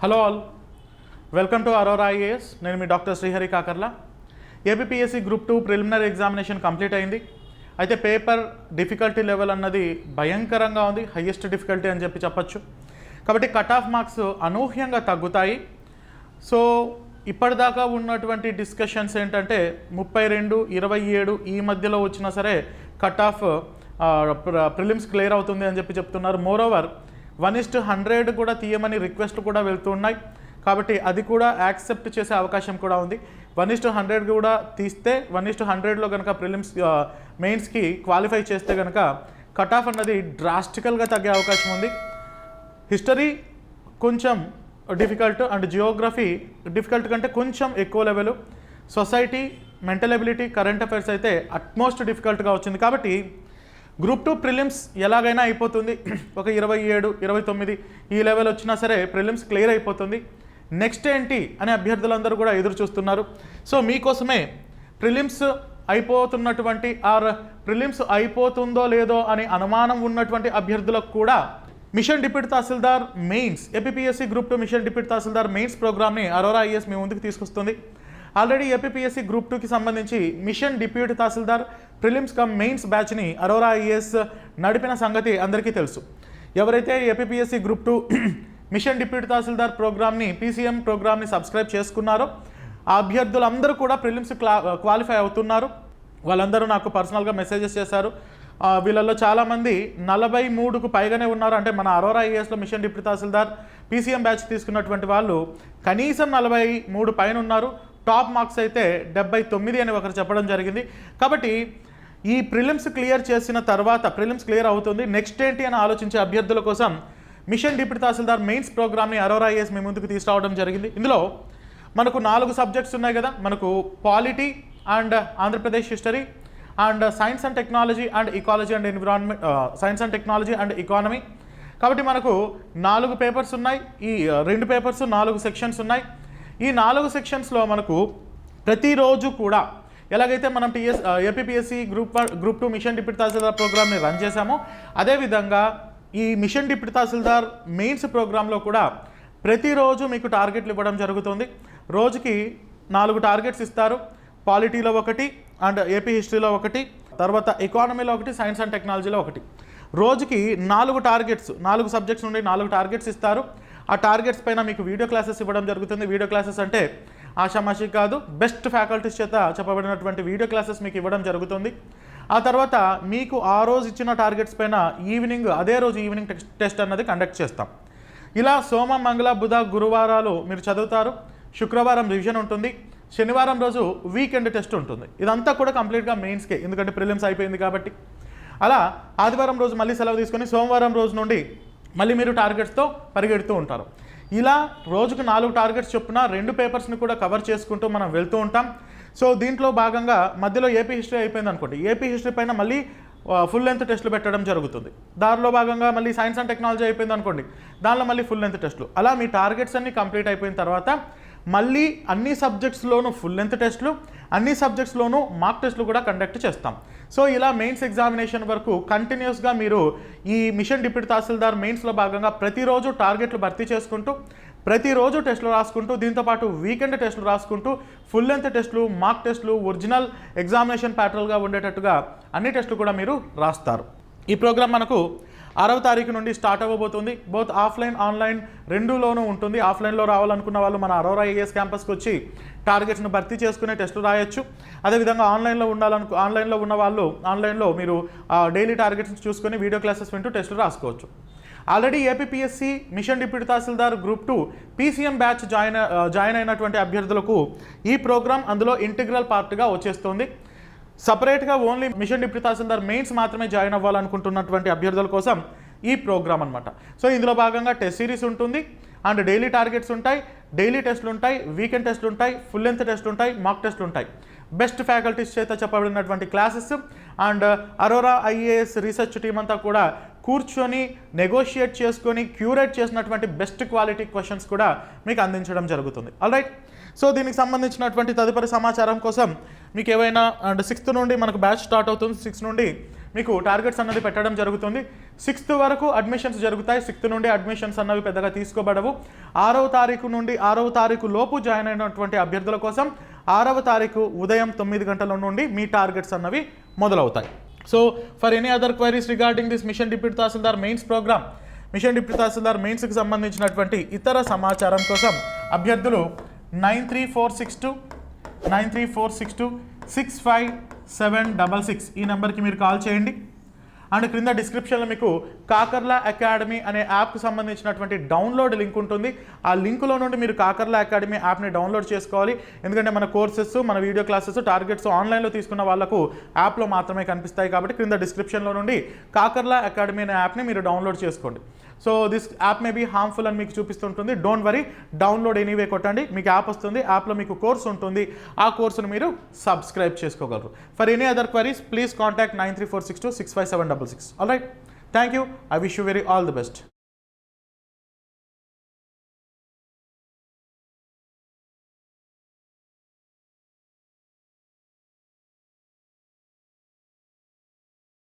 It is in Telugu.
Hello all, welcome to Aurora IAS. నేను మీ doctor Srihari Kakarla. APPSC group 2 preliminary examination complete అయింది. అయితే పేపర్ డిఫికల్టీ లెవెల్ అన్నది భయంకరంగా ఉంది, హయ్యెస్ట్ డిఫికల్టీ అని చెప్పచ్చు. కాబట్టి కట్ ఆఫ్ మార్క్స్ అనూహ్యంగా తగ్గుతాయి. సో ఇప్పటిదాకా ఉన్నటువంటి డిస్కషన్స్ ఏంటంటే 32, 27 ఈ మధ్యలో వచ్చినా సరే కట్ ఆఫ్ ప్రిలిమ్స్ క్లియర్ అవుతుంది అని చెప్తున్నారు. మోరోవర్ 1:100 కూడా తీయమని రిక్వెస్ట్లు కూడా వెళ్తున్నాయి. కాబట్టి అది కూడా యాక్సెప్ట్ చేసే అవకాశం కూడా ఉంది. 1:100 కూడా తీస్తే 1:100లో కనుక ప్రిలిమ్స్ మెయిన్స్కి క్వాలిఫై చేస్తే కనుక కట్ ఆఫ్ అన్నది డ్రాస్టికల్గా తగ్గే అవకాశం ఉంది. హిస్టరీ కొంచెం డిఫికల్ట్ అండ్ జియోగ్రఫీ డిఫికల్ట్ కంటే కొంచెం ఎక్కువ level. Society, mental ability, current affairs అయితే అట్మోస్ట్ డిఫికల్ట్గా వచ్చింది. కాబట్టి గ్రూప్ 2 ప్రిలిమ్స్ ఎలాగైనా అయిపోతుంది. ఒక 27, 29 ఈ లెవెల్ వచ్చినా సరే ప్రిలిమ్స్ క్లియర్ అయిపోతుంది. నెక్స్ట్ ఏంటి అని అభ్యర్థులందరూ కూడా ఎదురు చూస్తున్నారు. సో మీకోసమే ప్రిలిమ్స్ అయిపోతున్నటువంటి ప్రిలిమ్స్ అయిపోతుందో లేదో అని అనుమానం ఉన్నటువంటి అభ్యర్థులకు కూడా mission deputy tahsildar mains, APPSC group 2 mission deputy tahsildar mains ప్రోగ్రామ్ని అరోరా ఐఏఎస్ మీ ముందుకు తీసుకొస్తుంది. ఆల్రెడీ ఏపీపీఎస్సీ గ్రూప్ 2కి సంబంధించి mission deputy tahsildar prelims cum mains బ్యాచ్ని అరోరా ఐఏఎస్ నడిపిన సంగతి అందరికీ తెలుసు. ఎవరైతే APPSC group 2 mission deputy tahsildar ప్రోగ్రామ్ని, పీసీఎం ప్రోగ్రామ్ని సబ్స్క్రైబ్ చేసుకున్నారో ఆ అభ్యర్థులందరూ కూడా ప్రిలిమ్స్ క్వాలిఫై అవుతున్నారు. వాళ్ళందరూ నాకు పర్సనల్గా మెసేజెస్ చేశారు. వీళ్ళల్లో చాలామంది 43కు పైగానే ఉన్నారు. అంటే మన అరోరా ఐఏఎస్లో మిషన్ డిప్యూటీ తహసీల్దార్ పీసీఎం బ్యాచ్ తీసుకున్నటువంటి వాళ్ళు కనీసం 43 పైన ఉన్నారు. టాప్ మార్క్స్ అయితే 79 అని ఒకరు చెప్పడం జరిగింది. కాబట్టి ఈ ప్రిలిమ్స్ క్లియర్ చేసిన తర్వాత ప్రిలిమ్స్ క్లియర్ అవుతుంది, నెక్స్ట్ ఏంటి అని ఆలోచించే అభ్యర్థుల కోసం మిషన్ డిప్యూటీ తహసీల్దార్ మెయిన్స్ ప్రోగ్రామ్ని అరోరా ఐఏఎస్ మీ ముందుకు తీసుకురావడం జరిగింది. ఇందులో మనకు 4 సబ్జెక్ట్స్ ఉన్నాయి కదా. మనకు polity and Andhra Pradesh history and science and technology and ecology and environment, science and technology and economy. కాబట్టి మనకు 4 పేపర్స్ ఉన్నాయి. ఈ 2 పేపర్స్ 4 సెక్షన్స్ ఉన్నాయి. ఈ 4 సెక్షన్స్లో మనకు ప్రతిరోజు కూడా ఎలాగైతే మనం APPSC group 2 mission deputy tahsildar ప్రోగ్రామ్ని రన్ చేశామో అదేవిధంగా ఈ మిషన్ డిప్యూటీ తహసీల్దార్ మెయిన్స్ ప్రోగ్రాంలో కూడా ప్రతిరోజు మీకు టార్గెట్లు ఇవ్వడం జరుగుతుంది. రోజుకి 4 టార్గెట్స్ ఇస్తారు. పాలిటీలో 1 అండ్ ఏపీ హిస్టరీలో 1, తర్వాత ఎకానమీలో 1, సైన్స్ అండ్ టెక్నాలజీలో 1. రోజుకి 4 టార్గెట్స్, 4 సబ్జెక్ట్స్ నుండి 4 టార్గెట్స్ ఇస్తారు. ఆ టార్గెట్స్ పైన మీకు వీడియో క్లాసెస్ ఇవ్వడం జరుగుతుంది. వీడియో క్లాసెస్ అంటే ఆషామాషి కాదు, బెస్ట్ ఫ్యాకల్టీస్ చేత చెప్పబడినటువంటి వీడియో క్లాసెస్ మీకు ఇవ్వడం జరుగుతుంది. ఆ తర్వాత మీకు ఆ రోజు ఇచ్చిన టార్గెట్స్ పైన అదే రోజు ఈవినింగ్ టెస్ట్ అన్నది కండక్ట్ చేస్తాం. ఇలా సోమ, మంగళ, బుధ, గురువారాలు మీరు చదువుతారు. శుక్రవారం రివిజన్ ఉంటుంది. శనివారం రోజు వీకెండ్ టెస్ట్ ఉంటుంది. ఇదంతా కూడా కంప్లీట్గా మెయిన్స్కే, ఎందుకంటే ప్రిలిమ్స్ అయిపోయింది కాబట్టి. అలా ఆదివారం రోజు మళ్ళీ సెలవు తీసుకొని సోమవారం రోజు నుండి మళ్ళీ మీరు టార్గెట్స్తో పరిగెడుతూ ఉంటారు. ఇలా రోజుకు 4 టార్గెట్స్ చొప్పున 2 పేపర్స్ని కూడా కవర్ చేసుకుంటూ మనం వెళ్తూ ఉంటాం. సో దీంట్లో భాగంగా మధ్యలో ఏపీ హిస్టరీ అయిపోయింది అనుకోండి, ఏపీ హిస్టరీ పైన మళ్ళీ ఫుల్ లెంత్ టెస్టులు పెట్టడం జరుగుతుంది. దానిలో భాగంగా మళ్ళీ సైన్స్ అండ్ టెక్నాలజీ అయిపోయింది అనుకోండి, దానిలో మళ్ళీ ఫుల్ లెంత్ టెస్టులు. అలా మీ టార్గెట్స్ అన్నీ కంప్లీట్ అయిపోయిన తర్వాత మళ్ళీ అన్ని సబ్జెక్ట్స్లోనూ ఫుల్ లెంత్ టెస్టులు, అన్ని సబ్జెక్ట్స్లోనూ మార్క్ టెస్టులు కూడా కండక్ట్ చేస్తాం. సో ఇలా మెయిన్స్ ఎగ్జామినేషన్ వరకు కంటిన్యూస్గా మీరు ఈ మిషన్ డిప్యూటీ తహసీల్దార్ మెయిన్స్లో భాగంగా ప్రతిరోజు టార్గెట్లు భర్తీ చేసుకుంటూ, ప్రతిరోజు టెస్టులు రాసుకుంటూ, దీంతోపాటు వీకెండ్ టెస్టులు రాసుకుంటూ, ఫుల్ లెంత్ టెస్టులు, మార్క్ టెస్టులు, ఒరిజినల్ ఎగ్జామినేషన్ ప్యాటర్న్గా ఉండేటట్టుగా అన్ని టెస్టులు కూడా మీరు రాస్తారు. ఈ ప్రోగ్రామ్ మనకు 6వ తారీఖు నుండి స్టార్ట్ అవ్వబోతుంది. బోత్ ఆఫ్లైన్, ఆన్లైన్ రెండులోనూ ఉంటుంది. ఆఫ్లైన్లో రావాలనుకున్న వాళ్ళు మన అరోరా ఐఏఎస్ క్యాంపస్కి వచ్చి టార్గెట్స్ను భర్తీ చేసుకునే టెస్టులు రాయొచ్చు. అదేవిధంగా ఆన్లైన్లో ఉన్న వాళ్ళు ఆన్లైన్లో మీరు డైలీ టార్గెట్స్ చూసుకొని వీడియో క్లాసెస్ వింటూ టెస్టులు రాసుకోవచ్చు. ఆల్రెడీ ఏపీపీఎస్సీ మిషన్ డిప్యూటీ తహసీల్దార్ గ్రూప్ 2 పీసీఎం బ్యాచ్ జాయిన్ అయినటువంటి అభ్యర్థులకు ఈ ప్రోగ్రామ్ అందులో ఇంటిగ్రల్ పార్ట్గా వచ్చేస్తుంది. సపరేట్గా only machine deputy tahsildar mains మాత్రమే జాయిన్ అవ్వాలనుకుంటున్నటువంటి అభ్యర్థుల కోసం ఈ ప్రోగ్రామ్ అనమాట. సో ఇందులో భాగంగా టెస్ట్ సిరీస్ ఉంటుంది అండ్ డైలీ టార్గెట్స్ ఉంటాయి, డైలీ టెస్టులు ఉంటాయి, వీకెండ్ టెస్టులు ఉంటాయి, ఫుల్ లెంత్ టెస్టులు ఉంటాయి, మాక్ టెస్టులు ఉంటాయి. బెస్ట్ ఫ్యాకల్టీస్ చేత చెప్పబడినటువంటి classes and Arora IAS research team అంతా కూడా కూర్చొని నెగోషియేట్ చేసుకొని క్యూరేట్ చేసినటువంటి బెస్ట్ క్వాలిటీ క్వశ్చన్స్ కూడా మీకు అందించడం జరుగుతుంది. ఆల్రైట్, సో దీనికి సంబంధించినటువంటి తదుపరి సమాచారం కోసం మీకు ఏవైనా అండ్ 6th నుండి మనకు బ్యాచ్ స్టార్ట్ అవుతుంది. 6 నుండి మీకు టార్గెట్స్ అన్నది పెట్టడం జరుగుతుంది. 6th వరకు అడ్మిషన్స్ జరుగుతాయి. 6th నుండి అడ్మిషన్స్ అన్నవి పెద్దగా తీసుకోబడవు. 6వ తారీఖు నుండి 6వ తారీఖు లోపు జాయిన్ అయినటువంటి అభ్యర్థుల కోసం 6వ తారీఖు ఉదయం 9 గంటల నుండి మీ టార్గెట్స్ అన్నవి మొదలవుతాయి. So for any other queries regarding this mission deputy tahsildar mains program, mission deputy tahsildar మెయిన్స్కి సంబంధించినటువంటి ఇతర సమాచారం కోసం అభ్యర్థులు 9346265766 ఈ నెంబర్కి మీరు కాల్ చేయండి. అండ్ క్రింద డిస్క్రిప్షన్లో మీకు కాకర్లా అకాడమీ అనే యాప్కి సంబంధించినటువంటి డౌన్లోడ్ లింక్ ఉంటుంది. ఆ లింకులో నుండి మీరు కాకర్లా అకాడమీ యాప్ని డౌన్లోడ్ చేసుకోవాలి. ఎందుకంటే మన కోర్సెస్, మన వీడియో క్లాసెస్, టార్గెట్స్ ఆన్లైన్లో తీసుకున్న వాళ్ళకు యాప్లో మాత్రమే కనిపిస్తాయి. కాబట్టి క్రింద డిస్క్రిప్షన్లో నుండి కాకర్లా అకాడమీ అనే యాప్ని మీరు డౌన్లోడ్ చేసుకోండి. So this app may be harmful అని మీకు చూపిస్తుంటుంది. డోంట్ వరీ, డౌన్లోడ్ ఎనీవే కొట్టండి, మీకు యాప్ వస్తుంది. యాప్లో మీకు కోర్స్ ఉంటుంది, ఆ కోర్సును మీరు సబ్స్క్రైబ్ చేసుకోగలరు. For any other queries please contact 9346265766. All right, thank you. I wish you very all the best.